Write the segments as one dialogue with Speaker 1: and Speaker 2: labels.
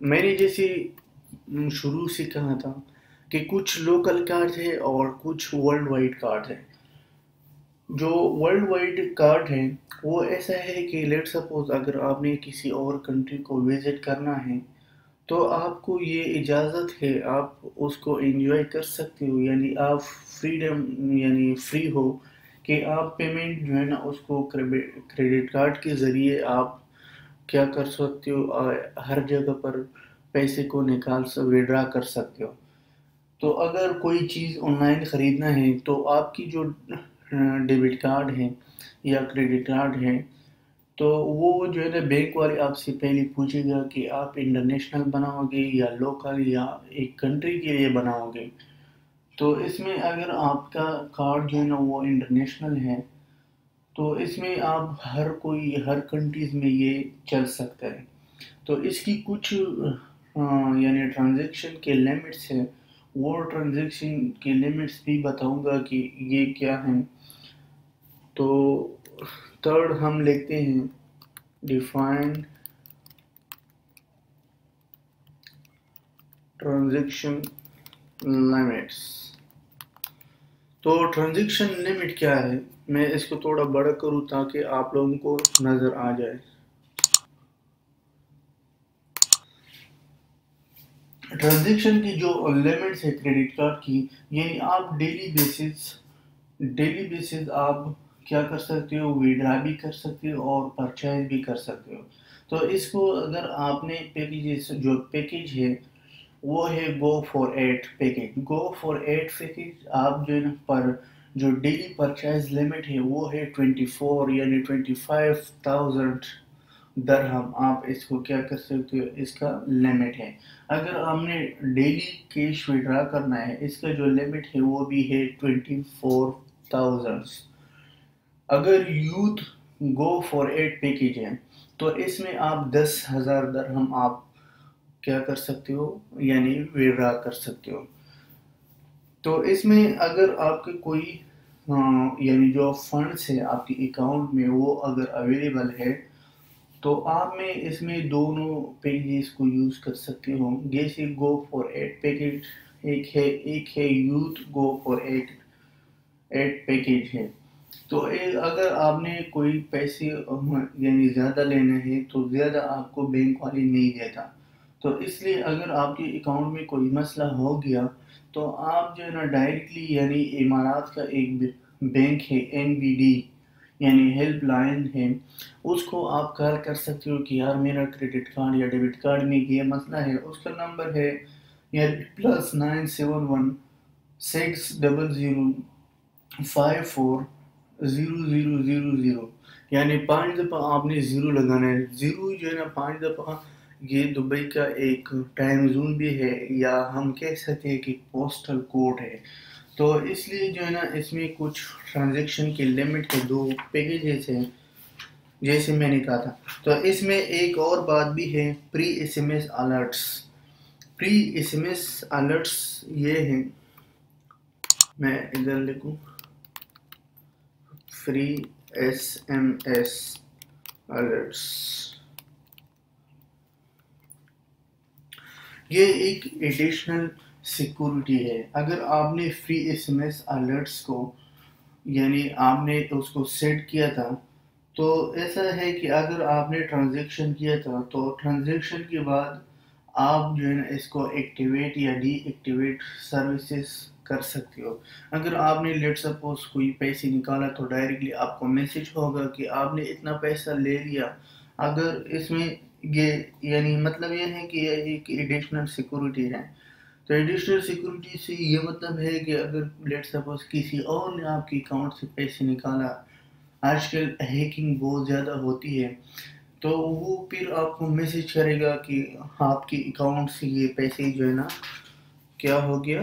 Speaker 1: میں نے جیسے شروع سے کہا تھا کہ کچھ لوکل کارڈ ہے اور کچھ ورلڈ وائڈ کارڈ ہے. جو ورلڈ وائڈ کارڈ ہے وہ ایسا ہے کہ لیٹ سپوز اگر آپ نے کسی اور کنٹری کو وزٹ کرنا ہے تو آپ کو یہ اجازت ہے، آپ اس کو انجوائے کر سکتے ہو، یعنی آپ فریڈم یعنی فری ہو کہ آپ پیمنٹ جو ہے نا اس کو کریڈٹ کارڈ کے ذریعے آپ کیا کر سکتے ہو، ہر جگہ پر پیسے کو نکال وڈرا کر سکتے ہو. تو اگر کوئی چیز آن لائن خریدنا ہے تو آپ کی جو ڈیبٹ کارڈ ہے یا کریڈٹ کارڈ ہے تو وہ جو ہے نا بینک والے آپ سے پہلے پوچھے گا کہ آپ انٹرنیشنل بناؤ گے یا لوکل یا ایک کنٹری کے لیے بناؤ گے. تو اس میں اگر آپ کا کارڈ جو ہے نا وہ انٹرنیشنل ہے تو اس میں آپ ہر کنٹریز میں یہ چل سکتا ہے. تو اس کی کچھ یعنی ٹرانزیکشن کے لیمٹس ہیں، وہ ٹرانزیکشن کے لیمٹس بھی بتاؤں گا کہ یہ کیا ہیں. تو تھرڈ ہم لیتے ہیں ڈیفائن ٹرانزیکشن لیمٹس. تو ٹرانزیکشن لمٹ کیا ہے، میں اس کو تھوڑا بڑا کروں تاکہ آپ لوگوں کو نظر آ جائے. ٹرانزیکشن کی جو لمٹس ہے کریڈٹ کارڈ کی، یعنی آپ ڈیلی بیسز آپ کیا کر سکتے ہو، ویڈرا بھی کر سکتے ہو اور پرچیز بھی کر سکتے ہو. تو اس کو اگر آپ نے پیکیج ہے وہ ہے go for eight package. Go for eight package آپ جو ہے نا پر جو ڈیلی پرچیز لمٹ ہے وہ ہے 24 یعنی 25,000 درہم. آپ اس کو کیا کر سکتے ہو، اس کا لمٹ ہے. اگر آپ نے ڈیلی کیش وڈرا کرنا ہے اس کا جو لمٹ ہے وہ بھی ہے 24,000. اگر youth go for eight package ہے تو اس میں آپ 10,000 درہم آپ کیا کر سکتے ہو، یعنی وڈرا کر سکتے ہو. تو اس میں اگر آپ کے کوئی یعنی جو فنڈس ہے آپ کے اکاؤنٹ میں وہ اگر اویلیبل ہے تو آپ میں اس میں دونوں پیکیجز کو یوز کر سکتے ہو. جیسے گو فور ایٹ پیکیج ایک ہے youth go for eight package ہے. تو اگر آپ نے کوئی پیسے یعنی زیادہ لینا ہے تو زیادہ آپ کو بینک والی نہیں دیتا. تو اس لیے اگر آپ کے اکاؤنٹ میں کوئی مسئلہ ہو گیا تو آپ جو ہے نا ڈائریکٹلی یعنی امارات کا ایک بینک ہے NBD یعنی ہیلپ لائن ہے، اس کو آپ کال کر سکتے ہو کہ یار میرا کریڈٹ کارڈ یا ڈیبٹ کارڈ میں یہ مسئلہ ہے. اس کا نمبر ہے +971 600 54 0000 یعنی 5 دفعہ آپ نے زیرو لگانا ہے. زیرو جو ہے نا 5 دفعہ یہ دبئی کا ایک ٹائم زون بھی ہے یا ہم کہہ سکتے ہیں کہ پوسٹل کوڈ ہے. تو اس لیے جو ہے نا اس میں کچھ ٹرانزیکشن کے لمٹ کے دو پیکیجز ہیں جیسے میں نے کہا تھا. تو اس میں ایک اور بات بھی ہے، free S M S alerts. Free S M S alerts یہ ہیں، میں ادھر لکھوں free S M S alerts. یہ ایک ایڈیشنل سیکورٹی ہے. اگر آپ نے free S M S alerts کو یعنی آپ نے اس کو سیٹ کیا تھا تو ایسا ہے کہ اگر آپ نے ٹرانزیکشن کیا تھا تو ٹرانزیکشن کے بعد آپ جو ہے نا اس کو ایکٹیویٹ یا ڈی ایکٹیویٹ سروسز کر سکتے ہو. اگر آپ نے لیٹ سپوز کوئی پیسے نکالا تو ڈائریکٹلی آپ کو میسج ہوگا کہ آپ نے اتنا پیسہ لے لیا. اگر اس میں یہ یعنی مطلب یہ ہے کہ یہ ایک ایڈیشنل سیکورٹی ہے. تو ایڈیشنل سیکورٹی سے یہ مطلب ہے کہ اگر لیٹ سپوز کسی اور نے آپ کے اکاؤنٹ سے پیسے نکالا، آج کل ہیکنگ بہت زیادہ ہوتی ہے، تو وہ پھر آپ کو میسج کرے گا کہ آپ کے اکاؤنٹ سے یہ پیسے جو ہے نا کیا ہو گیا،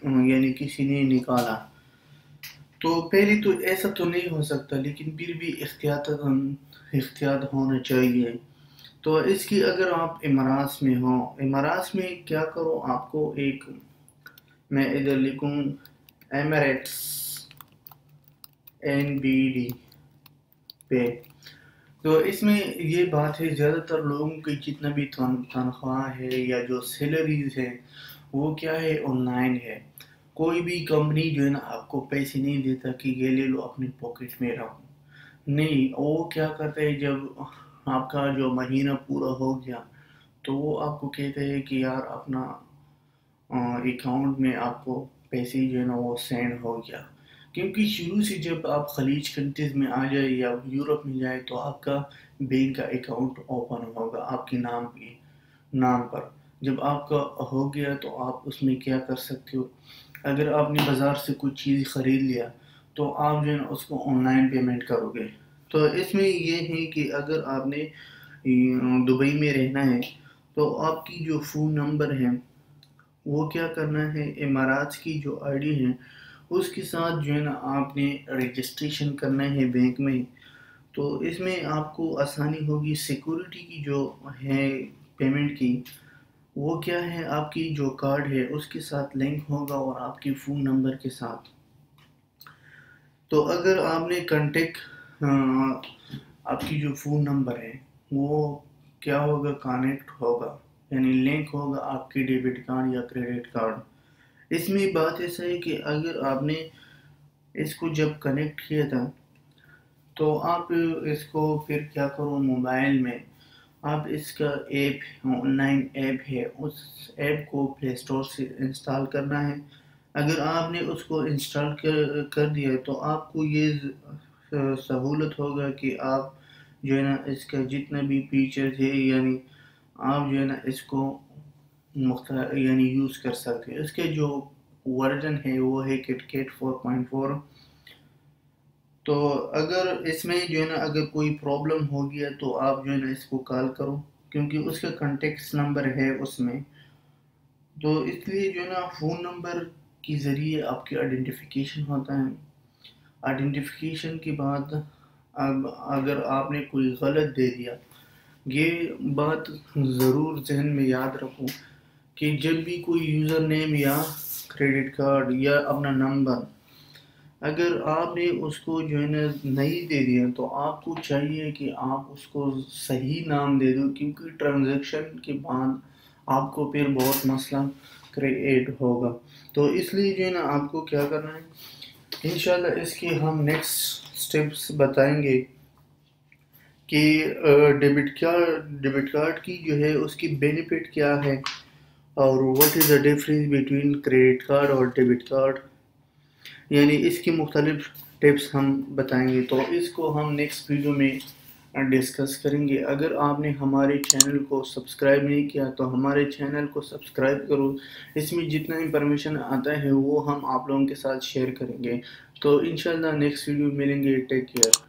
Speaker 1: یعنی کسی نے نکالا. تو پہلے تو ایسا تو نہیں ہو سکتا لیکن پھر بھی احتیاط ہونا چاہیے. تو اس کی اگر آپ امارات میں ہوں، امارات میں کیا کرو، آپ کو ایک میں ادھر لکھوں ایمریٹس NBD پہ. تو اس میں یہ بات ہے، زیادہ تر لوگوں کی جتنا بھی تنخواہ ہے یا جو سیلریز ہے وہ کیا ہے، آن لائن ہے۔ کوئی بھی کمپنی جو ہے نا آپ کو پیسے نہیں دیتا کہ یہ لے لو اپنی پاکٹ میں رکھو، نہیں، وہ کیا کرتے ہیں جب آپ کا جو مہینہ پورا ہو گیا تو وہ آپ کو کہتے ہیں کہ یار اپنا اکاؤنٹ میں آپ کو پیسے جو ہے نا وہ سینڈ ہو گیا، کیونکہ شروع سے جب آپ خلیج کنٹریز میں آ جائے یا یورپ میں جائے تو آپ کا بینک کا اکاؤنٹ اوپن ہوگا آپ کے نام پر۔ جب آپ کا ہو گیا تو آپ اس میں کیا کر سکتے ہو، اگر آپ نے بازار سے کوئی چیز خرید لیا تو آپ جو ہے نا اس کو آن لائن پیمنٹ کرو گے۔ تو اس میں یہ ہے کہ اگر آپ نے دبئی میں رہنا ہے تو آپ کی جو فون نمبر ہے وہ کیا کرنا ہے، امارات کی جو آئی ڈی ہے اس کے ساتھ جو ہے نا آپ نے رجسٹریشن کرنا ہے بینک میں۔ تو اس میں آپ کو آسانی ہوگی، سیکورٹی کی جو ہے پیمنٹ کی، وہ کیا ہے، آپ کی جو کارڈ ہے اس کے ساتھ لنک ہوگا اور آپ کی فون نمبر کے ساتھ۔ تو اگر آپ نے کنٹیکٹ آپ کی جو فون نمبر ہے وہ کیا ہوگا، کانیکٹ ہوگا، یعنی لنک ہوگا آپ کی ڈیبٹ کارڈ یا کریڈٹ کارڈ۔ اس میں بات ایسا ہے کہ اگر آپ نے اس کو جب کنیکٹ کیا تھا تو آپ اس کو پھر کیا کرو، موبائل میں آپ اس کا ایپ، آن لائن ایپ ہے، اس ایپ کو پلے اسٹور سے انسٹال کرنا ہے۔ اگر آپ نے اس کو انسٹال کر دیا تو آپ کو یہ سہولت ہوگا کہ آپ جو ہے نا اس کا جتنا بھی فیچرز ہے، یعنی آپ جو ہے نا اس کو یعنی یوز کر سکتے ہیں۔ اس کے جو ورژن ہے وہ ہے کٹ 4.4۔ تو اگر اس میں جو ہے نا اگر کوئی پرابلم ہو گیا تو آپ جو ہے نا اس کو کال کرو، کیونکہ اس کا کنٹیکٹ نمبر ہے اس میں۔ تو اس لیے جو ہے نا فون نمبر کے ذریعے آپ کی آئیڈینٹیفیکیشن ہوتا ہے۔ آئیڈینٹیفیکیشن کے بعد اب اگر آپ نے کوئی غلط دے دیا، یہ بات ضرور ذہن میں یاد رکھو کہ جب بھی کوئی یوزر نیم یا کریڈٹ کارڈ یا اپنا نمبر اگر آپ نے اس کو جو ہے نا نہیں دے دیا تو آپ کو چاہیے کہ آپ اس کو صحیح نام دے دو، کیونکہ ٹرانزیکشن کے بعد آپ کو پھر بہت مسئلہ کریٹ ہوگا۔ تو اس لیے جو ہے نا آپ کو کیا کرنا ہے، انشاءاللہ اس کے ہم نیکسٹ سٹیپس بتائیں گے کہ ڈیبٹ کارڈ کی جو ہے اس کی بینیفٹ کیا ہے اور what is the difference between credit card اور ڈیبٹ کارڈ، یعنی اس کی مختلف ٹپس ہم بتائیں گے۔ تو اس کو ہم نیکسٹ ویڈیو میں ڈسکس کریں گے۔ اگر آپ نے ہمارے چینل کو سبسکرائب نہیں کیا تو ہمارے چینل کو سبسکرائب کرو، اس میں جتنا انفارمیشن آتا ہے وہ ہم آپ لوگوں کے ساتھ شیئر کریں گے۔ تو انشاءاللہ نیکسٹ ویڈیو ملیں گے، ٹیک کیئر۔